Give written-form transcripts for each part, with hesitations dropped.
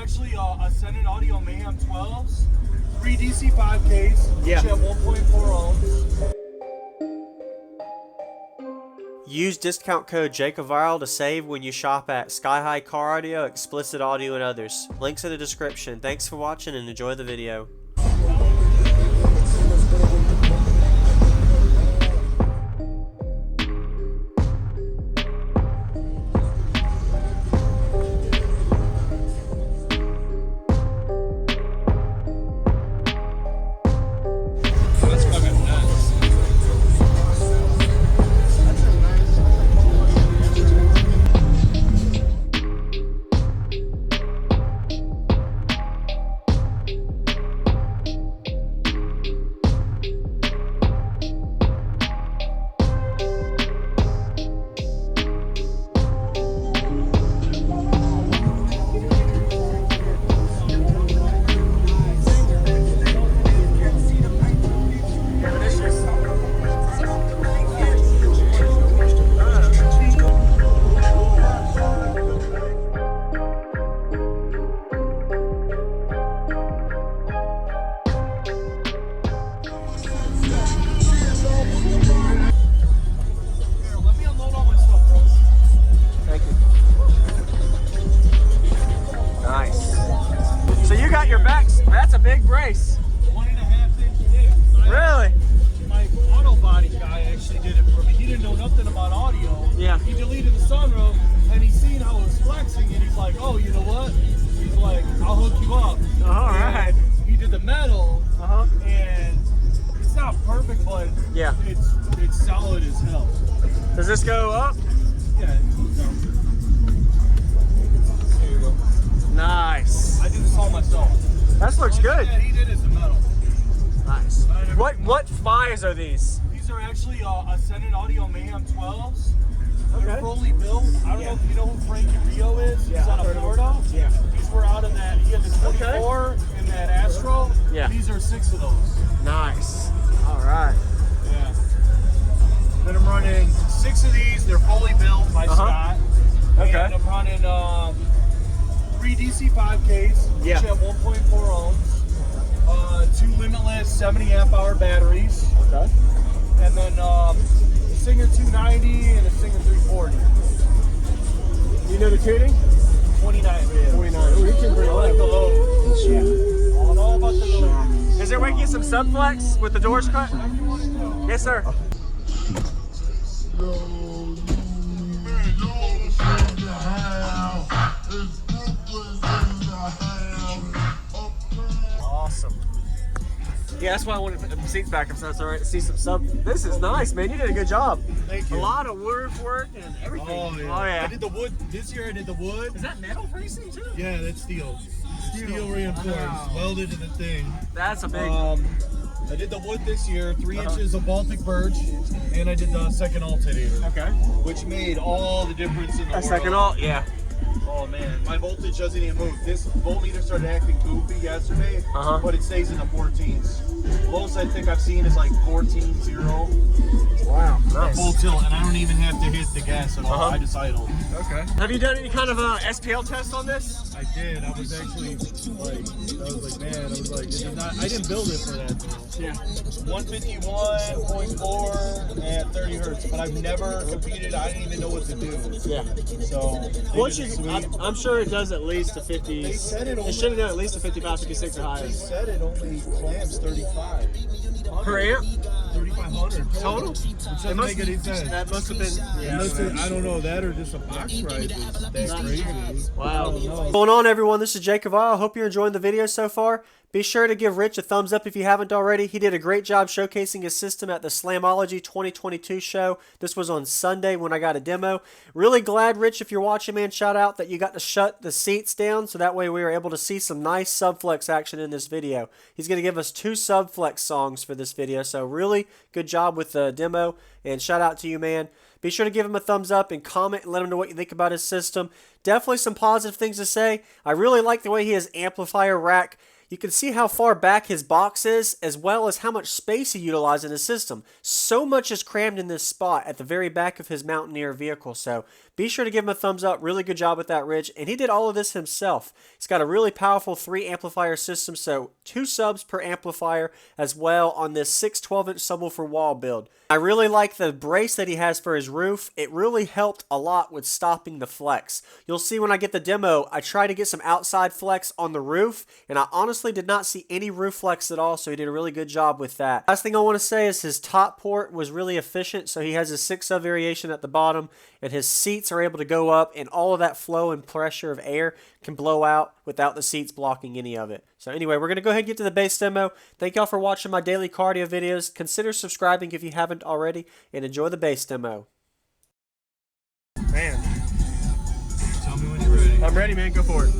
actually Ascendant Audio Mayhem 12s, 3 DC 5Ks, Yeah. each at 1.4 ohms. Use discount code JacobViral to save when you shop at Sky High Car Audio, Xplicit Audio, and others. Links in the description. Thanks for watching and enjoy the video. Your backs, that's a big brace. 1.5 inch dick. Really? My auto body guy actually did it for me. He didn't know nothing about audio. Yeah. He deleted the sunroof and he seen how it was flexing and he's like, oh, you know what? He's like, I'll hook you up. All right. He did the metal and it's not perfect, but yeah, it's solid as hell. Does this go up? Yeah, it goes down. There you go. Nice. I did this all myself. That looks good. Yeah, he did is the metal. Nice. What phis are these? These are actually Ascendant Audio Mayhem 12s. They're Okay. fully built. I don't know if you know who Frankie Rio is. Yeah, He's out I've of heard of Florida. him. Yeah. These were out of that. He had the 24 and that Astro. Yeah. These are 6 of those. Nice. All right. Yeah. Then I'm running 6 of these. They're fully built by Scott. Okay. And I'm running 3 DC 5Ks, each Yeah. at 1.4 ohms. 2 limitless 70 amp hour batteries. Okay. And then a Singer 290 and a Singer 340. You know the tuning? 29. 49. Oh, you can bring I like the low. Yeah. All about the low. Is there a way to get some subflex with the doors cut? Yes, sir. Awesome. Yeah, that's why I wanted to put the seats back so it's alright to see some sub. This is nice, man. You did a good job. Thank you. A lot of wood work and everything. Oh yeah. I did the wood this year. I did the wood. Is that metal bracing too? Yeah, that's steel. Steel reinforced, welded in the thing. That's a big. I did the wood this year, 3 inches of Baltic birch, and I did the second alternator. Okay. Which made all the difference in the world. Second alt, yeah. Oh man, my voltage doesn't even move. This voltmeter started acting goofy yesterday, but it stays in the 14s. Lowest I think I've seen is like 14.0. Wow, nice. Full tilt, and I don't even have to hit the gas at all. I just idle. Okay. Have you done any kind of SPL test on this? I did. I was actually like, man, this is not. I didn't build it for that though. Yeah. 151.4 at 30 hertz, but I've never competed. I didn't even know what to do. Yeah. So once you, I'm sure it does at least a 50. They said it should have done at least a 55, 56 or higher. They said it only clamps 35 per amp. 3,500 Total? Doesn't make any sense. That must have been. Yeah, Unless I don't know that or just a box ride that's that crazy. Wow. What's going on, everyone? This is JacobViral. Hope you're enjoying the video so far. Be sure to give Rich a thumbs up if you haven't already. He did a great job showcasing his system at the Slamology 2022 show. This was on Sunday when I got a demo. Really glad, Rich, if you're watching, man, shout out that you got to shut the seats down so that way we were able to see some nice subflex action in this video. He's going to give us 2 subflex songs for this video, so really good job with the demo, and shout out to you, man. Be sure to give him a thumbs up and comment and let him know what you think about his system. Definitely some positive things to say. I really like the way he has amplifier rack. You can see how far back his box is, as well as how much space he utilized in his system. So much is crammed in this spot at the very back of his Mountaineer vehicle, so Be sure to give him a thumbs up. Really good job with that, Rich. And he did all of this himself. He's got a really powerful 3 amplifier system, so 2 subs per amplifier as well on this 6 12-inch subwoofer wall build. I really like the brace that he has for his roof. It really helped a lot with stopping the flex. You'll see when I get the demo, I try to get some outside flex on the roof, and I honestly did not see any roof flex at all, so he did a really good job with that. Last thing I want to say is his top port was really efficient, so he has a 6 sub variation at the bottom, and his seats are able to go up, and all of that flow and pressure of air can blow out without the seats blocking any of it. So anyway, we're going to go ahead and get to the bass demo. Thank y'all for watching my daily cardio videos. Consider subscribing if you haven't already, and enjoy the bass demo. Man. Tell me when you're ready. I'm ready, man. Go for it.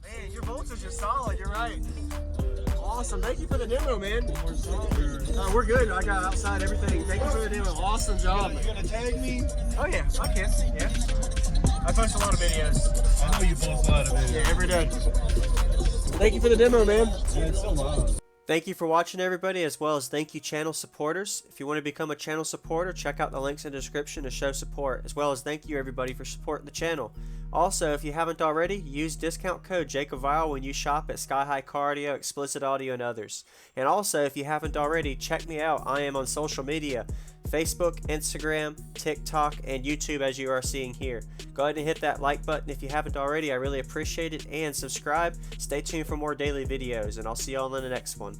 Man, your voltage is solid. You're right. Awesome. Thank you for the demo, man. We're good. I got outside everything. Thank you for the demo. Awesome job. You gonna tag me? Oh yeah, I can. Yeah. I post a lot of videos. I know you post a lot of videos. Yeah, every day. Thank you for the demo, man. Yeah, it's so loud. Thank you for watching, everybody, as well as thank you channel supporters. If you want to become a channel supporter, check out the links in the description to show support, as well as thank you everybody for supporting the channel. Also, if you haven't already, use discount code JacobViral when you shop at Sky High Cardio, Xplicit Audio, and others. And also, if you haven't already, check me out. I am on social media, Facebook, Instagram, TikTok, and YouTube, as you are seeing here. Go ahead and hit that like button if you haven't already. I really appreciate it. And subscribe. Stay tuned for more daily videos, and I'll see you all in the next one.